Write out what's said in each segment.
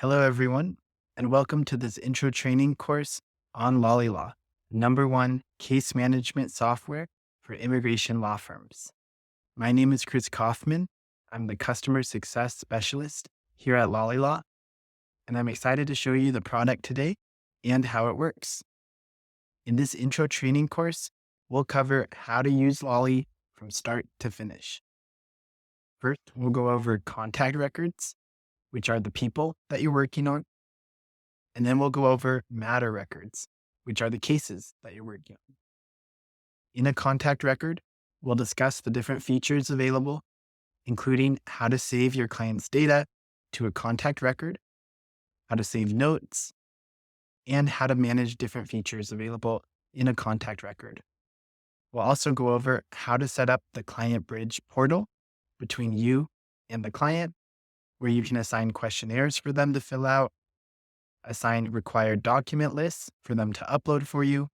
Hello, everyone, and welcome to this intro training course on LollyLaw, #1 case management software for immigration law firms. My name is Kris Kaufman. I'm the customer success specialist here at LollyLaw, and I'm excited to show you the product today and how it works. In this intro training course, we'll cover how to use Lolly from start to finish. First, we'll go over contact records, which are the people that you're working on. And then we'll go over matter records, which are the cases that you're working on. In a contact record, we'll discuss the different features available, including how to save your client's data to a contact record, how to save notes, and how to manage different features available in a contact record. We'll also go over how to set up the client bridge portal between you and the client, where you can assign questionnaires for them to fill out, assign required document lists for them to upload for you,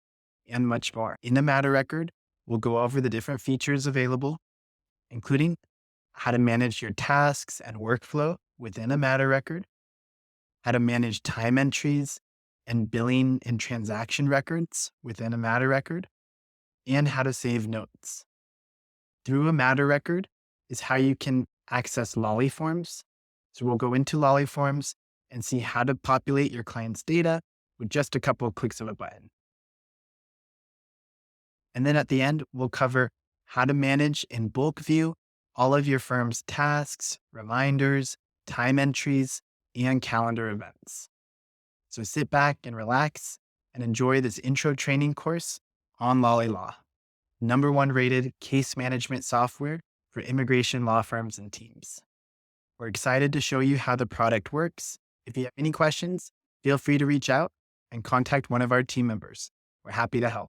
and much more. In a matter record, we'll go over the different features available, including how to manage your tasks and workflow within a matter record, how to manage time entries and billing and transaction records within a matter record, and how to save notes. Through a matter record is how you can access LollyForms. So we'll go into LollyForms and see how to populate your client's data with just a couple of clicks of a button. And then at the end, we'll cover how to manage in bulk view all of your firm's tasks, reminders, time entries, and calendar events. So sit back and relax and enjoy this intro training course on LollyLaw, #1 rated case management software for immigration law firms and teams. We're excited to show you how the product works. If you have any questions, feel free to reach out and contact one of our team members. We're happy to help.